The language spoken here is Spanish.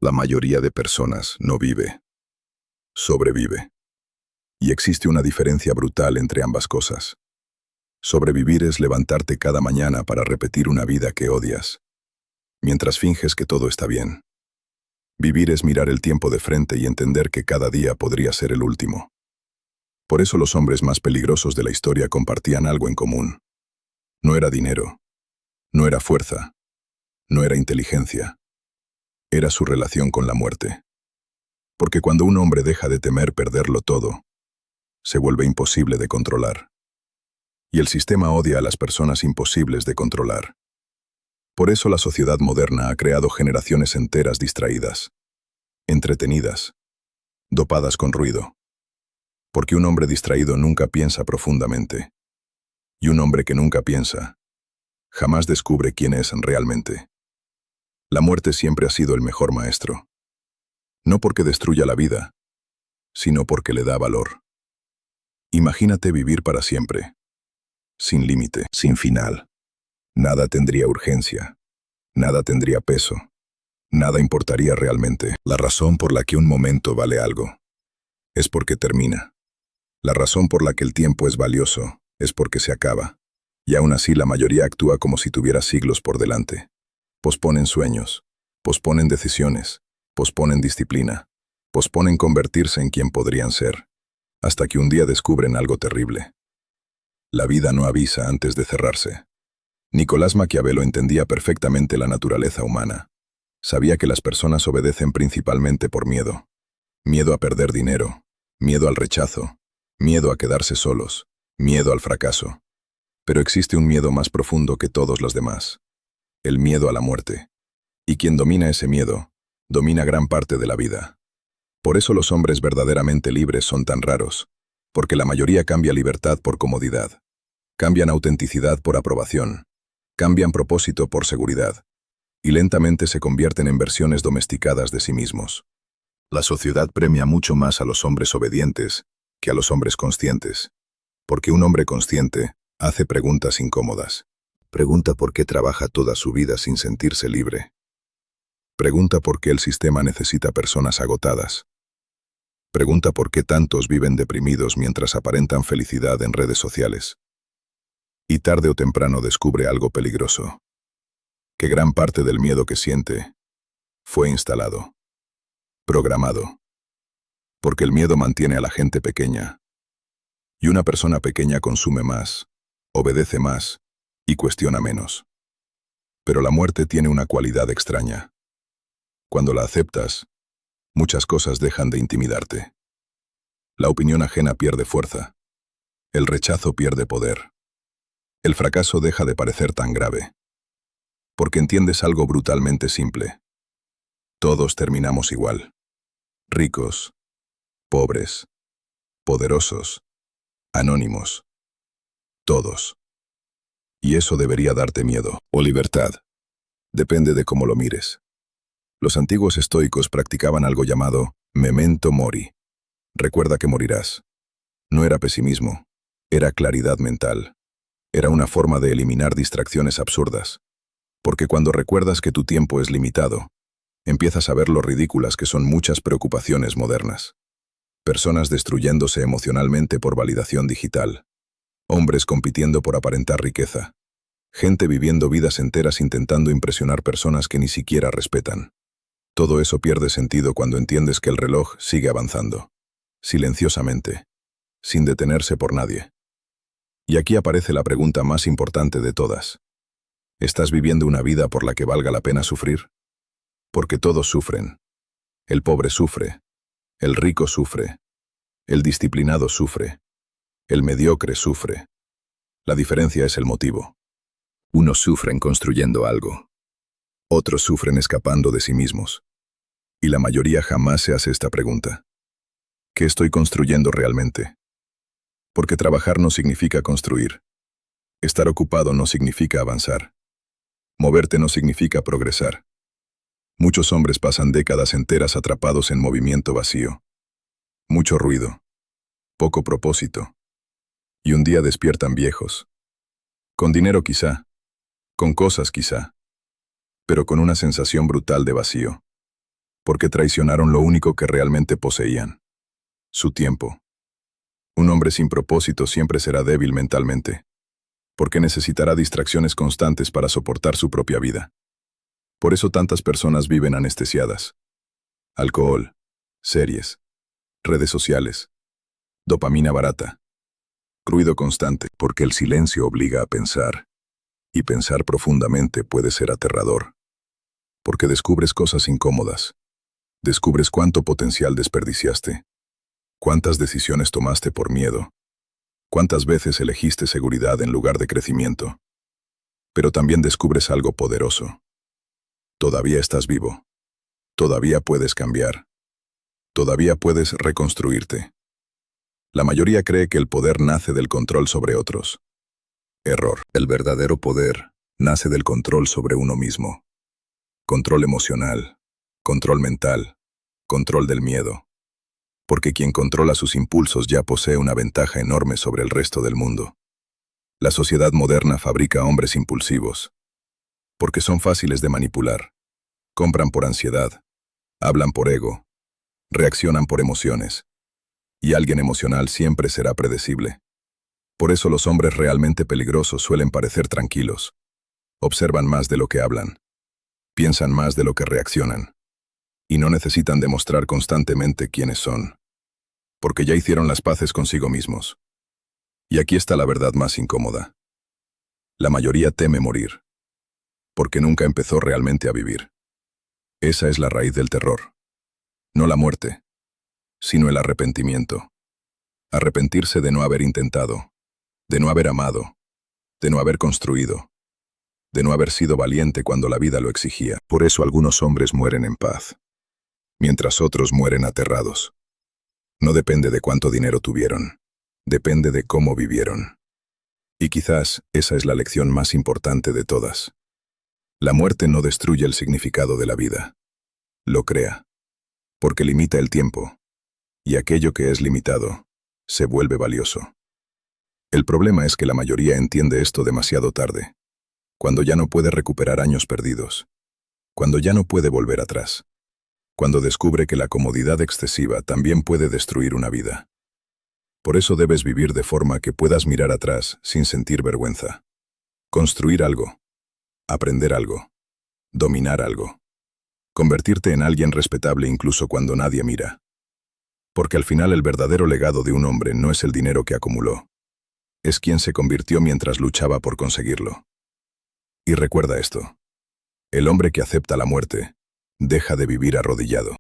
La mayoría de personas no vive, sobrevive. Y existe una diferencia brutal entre ambas cosas. Sobrevivir es levantarte cada mañana para repetir una vida que odias, mientras finges que todo está bien. Vivir es mirar el tiempo de frente y entender que cada día podría ser el último. Por eso los hombres más peligrosos de la historia compartían algo en común. No era dinero, no era fuerza, no era inteligencia. Era su relación con la muerte. Porque cuando un hombre deja de temer perderlo todo, se vuelve imposible de controlar. Y el sistema odia a las personas imposibles de controlar. Por eso la sociedad moderna ha creado generaciones enteras distraídas, entretenidas, dopadas con ruido. Porque un hombre distraído nunca piensa profundamente. Y un hombre que nunca piensa, jamás descubre quién es realmente. La muerte siempre ha sido el mejor maestro. No porque destruya la vida, sino porque le da valor. Imagínate vivir para siempre, sin límite, sin final. Nada tendría urgencia, nada tendría peso, nada importaría realmente. La razón por la que un momento vale algo es porque termina. La razón por la que el tiempo es valioso es porque se acaba. Y aún así la mayoría actúa como si tuviera siglos por delante. Posponen sueños, posponen decisiones, posponen disciplina, posponen convertirse en quien podrían ser, hasta que un día descubren algo terrible. La vida no avisa antes de cerrarse. Nicolás Maquiavelo entendía perfectamente la naturaleza humana. Sabía que las personas obedecen principalmente por miedo. Miedo a perder dinero, miedo al rechazo, miedo a quedarse solos, miedo al fracaso. Pero existe un miedo más profundo que todos los demás. El miedo a la muerte. Y quien domina ese miedo, domina gran parte de la vida. Por eso los hombres verdaderamente libres son tan raros, porque la mayoría cambia libertad por comodidad. Cambian autenticidad por aprobación. Cambian propósito por seguridad. Y lentamente se convierten en versiones domesticadas de sí mismos. La sociedad premia mucho más a los hombres obedientes que a los hombres conscientes. Porque un hombre consciente hace preguntas incómodas. Pregunta por qué trabaja toda su vida sin sentirse libre. Pregunta por qué el sistema necesita personas agotadas. Pregunta por qué tantos viven deprimidos mientras aparentan felicidad en redes sociales. Y tarde o temprano descubre algo peligroso. Que gran parte del miedo que siente fue instalado, programado. Porque el miedo mantiene a la gente pequeña. Y una persona pequeña consume más, obedece más y cuestiona menos. Pero la muerte tiene una cualidad extraña. Cuando la aceptas, muchas cosas dejan de intimidarte. La opinión ajena pierde fuerza. El rechazo pierde poder. El fracaso deja de parecer tan grave. Porque entiendes algo brutalmente simple. Todos terminamos igual. Ricos, pobres, poderosos, anónimos. Todos. Y eso debería darte miedo, o libertad. Depende de cómo lo mires. Los antiguos estoicos practicaban algo llamado memento mori. Recuerda que morirás. No era pesimismo, era claridad mental. Era una forma de eliminar distracciones absurdas. Porque cuando recuerdas que tu tiempo es limitado, empiezas a ver lo ridículas que son muchas preocupaciones modernas. Personas destruyéndose emocionalmente por validación digital. Hombres compitiendo por aparentar riqueza. Gente viviendo vidas enteras intentando impresionar personas que ni siquiera respetan. Todo eso pierde sentido cuando entiendes que el reloj sigue avanzando. Silenciosamente. Sin detenerse por nadie. Y aquí aparece la pregunta más importante de todas. ¿Estás viviendo una vida por la que valga la pena sufrir? Porque todos sufren. El pobre sufre. El rico sufre. El disciplinado sufre. El mediocre sufre. La diferencia es el motivo. Unos sufren construyendo algo. Otros sufren escapando de sí mismos. Y la mayoría jamás se hace esta pregunta. ¿Qué estoy construyendo realmente? Porque trabajar no significa construir. Estar ocupado no significa avanzar. Moverte no significa progresar. Muchos hombres pasan décadas enteras atrapados en movimiento vacío. Mucho ruido. Poco propósito. Y un día despiertan viejos. Con dinero quizá. Con cosas quizá. Pero con una sensación brutal de vacío. porque traicionaron lo único que realmente poseían: su tiempo. Un hombre sin propósito siempre será débil mentalmente, porque necesitará distracciones constantes para soportar su propia vida. Por eso tantas personas viven anestesiadas. Alcohol, series, redes sociales, dopamina barata, ruido constante, porque el silencio obliga a pensar, y pensar profundamente puede ser aterrador, porque descubres cosas incómodas, descubres cuánto potencial desperdiciaste, cuántas decisiones tomaste por miedo, cuántas veces elegiste seguridad en lugar de crecimiento. Pero también descubres algo poderoso. Todavía estás vivo. Todavía puedes cambiar. Todavía puedes reconstruirte. La mayoría cree que el poder nace del control sobre otros. Error. El verdadero poder nace del control sobre uno mismo. Control emocional, control mental, control del miedo. Porque quien controla sus impulsos ya posee una ventaja enorme sobre el resto del mundo. La sociedad moderna fabrica hombres impulsivos, porque son fáciles de manipular. Compran por ansiedad, hablan por ego, reaccionan por emociones. Y alguien emocional siempre será predecible. Por eso los hombres realmente peligrosos suelen parecer tranquilos. Observan más de lo que hablan. Piensan más de lo que reaccionan. Y no necesitan demostrar constantemente quiénes son, porque ya hicieron las paces consigo mismos. Y aquí está la verdad más incómoda. La mayoría teme morir, porque nunca empezó realmente a vivir. Esa es la raíz del terror. No la muerte, sino el arrepentimiento. Arrepentirse de no haber intentado, de no haber amado, de no haber construido, de no haber sido valiente cuando la vida lo exigía. Por eso algunos hombres mueren en paz, mientras otros mueren aterrados. No depende de cuánto dinero tuvieron, depende de cómo vivieron. Y quizás esa es la lección más importante de todas. La muerte no destruye el significado de la vida, lo crea, porque limita el tiempo, y aquello que es limitado se vuelve valioso. El problema es que la mayoría entiende esto demasiado tarde, cuando ya no puede recuperar años perdidos, cuando ya no puede volver atrás, cuando descubre que la comodidad excesiva también puede destruir una vida. Por eso debes vivir de forma que puedas mirar atrás sin sentir vergüenza. Construir algo, aprender algo, dominar algo, convertirte en alguien respetable incluso cuando nadie mira. Porque al final el verdadero legado de un hombre no es el dinero que acumuló, es quien se convirtió mientras luchaba por conseguirlo. Y recuerda esto: el hombre que acepta la muerte deja de vivir arrodillado.